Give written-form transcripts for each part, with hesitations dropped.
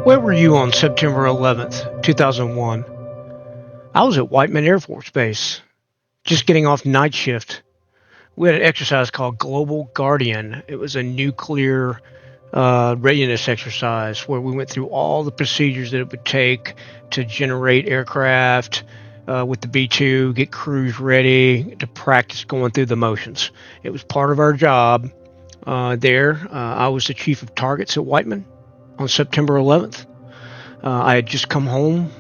Where were you on September 11th, 2001? I was at Whiteman Air Force Base, just getting off night shift. We had an exercise called Global Guardian. It was a nuclear readiness exercise where we went through all the procedures that it would take to generate aircraft with the B-2, get crews ready to practice going through the motions. It was part of our job there. I was the chief of targets at Whiteman on September 11th. I had just come home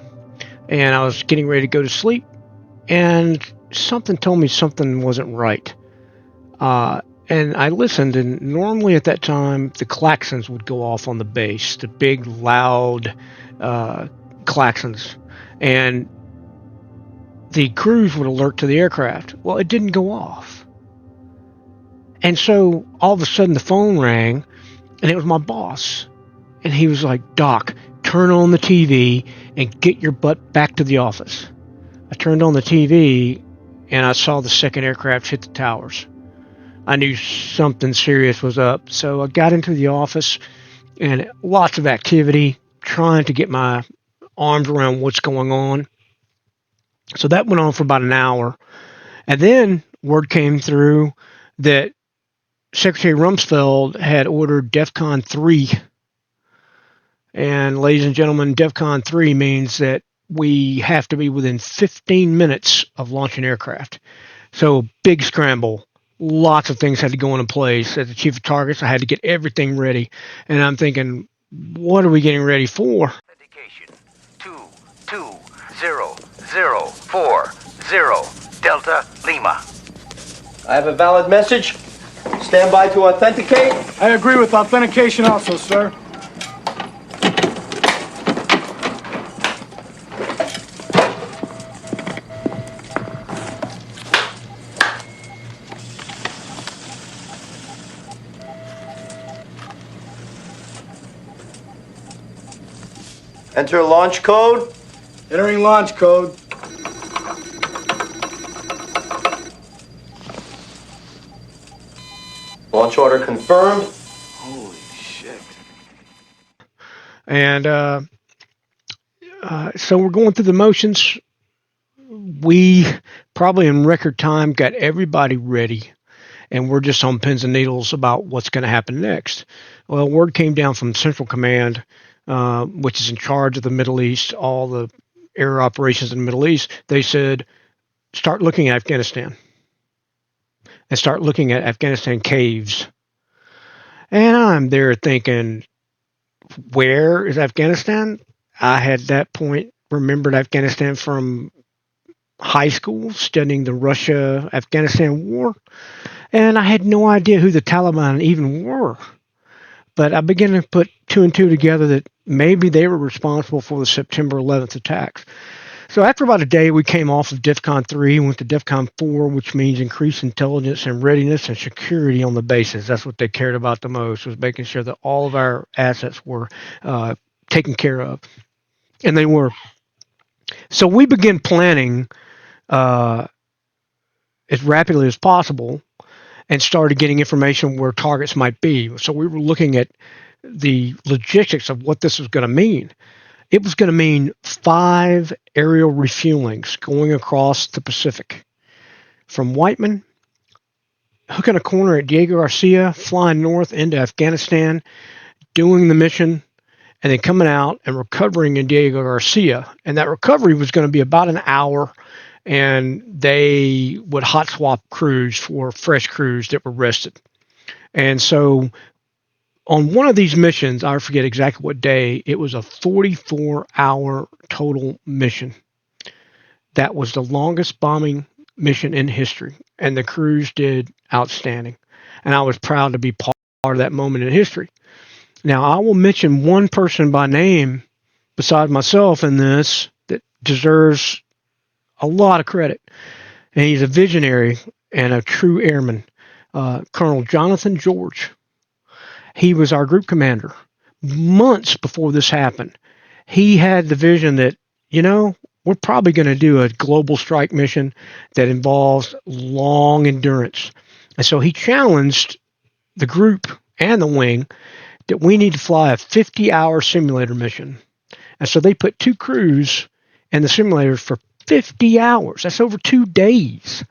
and I was getting ready to go to sleep, and something told me something wasn't right. And I listened, and normally at that time, the klaxons would go off on the base, the big, loud klaxons, and the crews would alert to the aircraft. Well, it didn't go off. And so all of a sudden the phone rang, and it was my boss. And he was like, "Doc, turn on the TV and get your butt back to the office." I turned on the TV, and I saw the second aircraft hit the towers. I knew something serious was up. So I got into the office, and lots of activity, trying to get my arms around what's going on. So that went on for about an hour. And then word came through that Secretary Rumsfeld had ordered DEFCON 3. And ladies and gentlemen, DEFCON 3 means that we have to be within 15 minutes of launching aircraft. So big scramble. Lots of things had to go into place. As the chief of targets, I had to get everything ready. And I'm thinking, what are we getting ready for? Authentication 2200040 Delta Lima. I have a valid message. Stand by to authenticate. I agree with authentication also, sir. Enter launch code. Entering launch code. Launch order confirmed. Holy shit. And so we're going through the motions. We probably in record time got everybody ready, and we're just on pins and needles about what's going to happen next. Well, word came down from Central Command, which is in charge of the Middle East, all the air operations in the Middle East. They said, start looking at Afghanistan and start looking at Afghanistan caves. And I'm there thinking, where is Afghanistan? I had at that point remembered Afghanistan from high school, studying the Russia-Afghanistan war. And I had no idea who the Taliban even were. But I began to put two and two together that maybe they were responsible for the September 11th attacks. So after about a day, we came off of DEFCON 3 and went to DEFCON 4, which means increased intelligence and readiness and security on the bases. That's what they cared about the most, was making sure that all of our assets were taken care of. And they were. So we began planning as rapidly as possible and started getting information where targets might be. So we were looking at the logistics of what this was going to mean. It was going to mean 5 aerial refuelings going across the Pacific. From Whiteman, hooking a corner at Diego Garcia, flying north into Afghanistan, doing the mission, and then coming out and recovering in Diego Garcia. And that recovery was going to be about an hour, and they would hot swap crews for fresh crews that were rested. And so on one of these missions, I forget exactly what day, it was a 44-hour total mission. That was the longest bombing mission in history, and the crews did outstanding. And I was proud to be part of that moment in history. Now, I will mention one person by name besides myself in this that deserves a lot of credit. And he's a visionary and a true airman, Colonel Jonathan George. He was our group commander. Months before this happened, he had the vision that, we're probably going to do a global strike mission that involves long endurance. And so he challenged the group and the wing that we need to fly a 50-hour simulator mission. And so they put 2 crews in the simulators for 50 hours. That's over 2 days.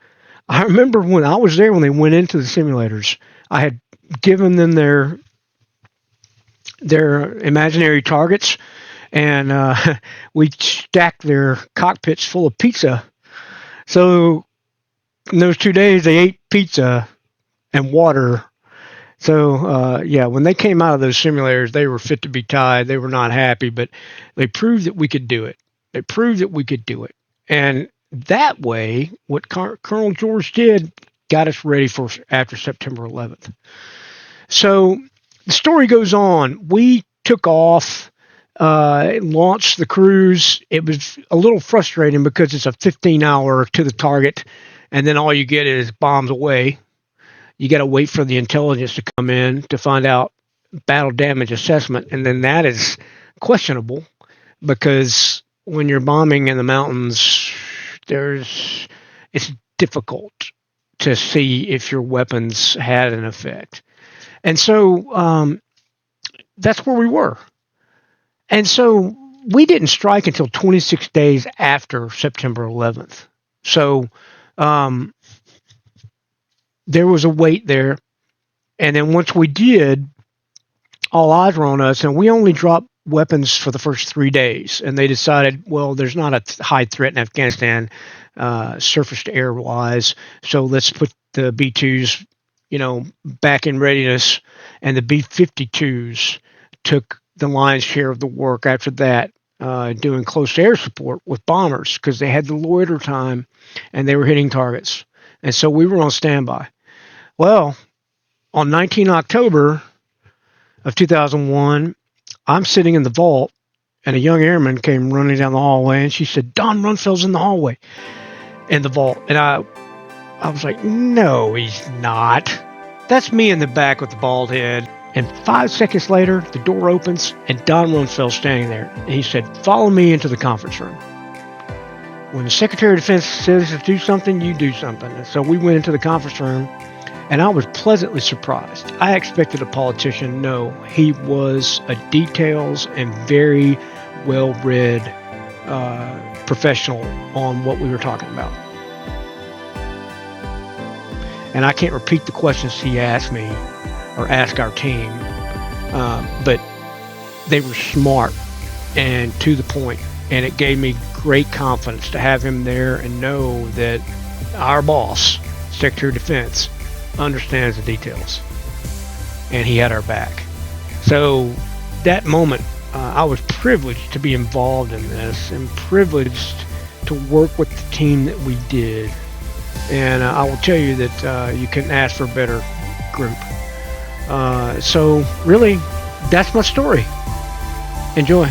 I remember when I was there when they went into the simulators, I had given them their imaginary targets, and we stacked their cockpits full of pizza. So in those 2 days, they ate pizza and water. So, when they came out of those simulators, they were fit to be tied. They were not happy, but they proved that we could do it. They proved that we could do it. And that way, what Colonel George did got us ready for after September 11th. So the story goes on. We took off, launched the cruise. It was a little frustrating because it's a 15-hour to the target, and then all you get is bombs away. You got to wait for the intelligence to come in to find out battle damage assessment, and then that is questionable because when you're bombing in the mountains, it's difficult to see if your weapons had an effect. And so that's where we were. And so we didn't strike until 26 days after September 11th. So there was a wait there. And then once we did, all eyes were on us, and we only dropped weapons for the first 3 days. And they decided, well, there's not a high threat in Afghanistan, surface to air wise. So let's put the B-2s, back in readiness. And the B-52s took the lion's share of the work after that, doing close air support with bombers because they had the loiter time and they were hitting targets. And so we were on standby. Well, on 19 October of 2001, I'm sitting in the vault, and a young airman came running down the hallway, and she said, "Don Rumsfeld's in the hallway, in the vault." And I was like, "No, he's not. That's me in the back with the bald head." And 5 seconds later, the door opens, and Don Rumsfeld's standing there. And he said, "Follow me into the conference room. When the Secretary of Defense says to do something, you do something." And so we went into the conference room, and I was pleasantly surprised. I expected a politician. No, he was a details and very well-read professional on what we were talking about. And I can't repeat the questions he asked me or asked our team, but they were smart and to the point. And it gave me great confidence to have him there and know that our boss, Secretary of Defense, understands the details, and he had our back. So that moment, I was privileged to be involved in this and privileged to work with the team that we did. And I will tell you that you couldn't ask for a better group. So really, that's my story. Enjoy.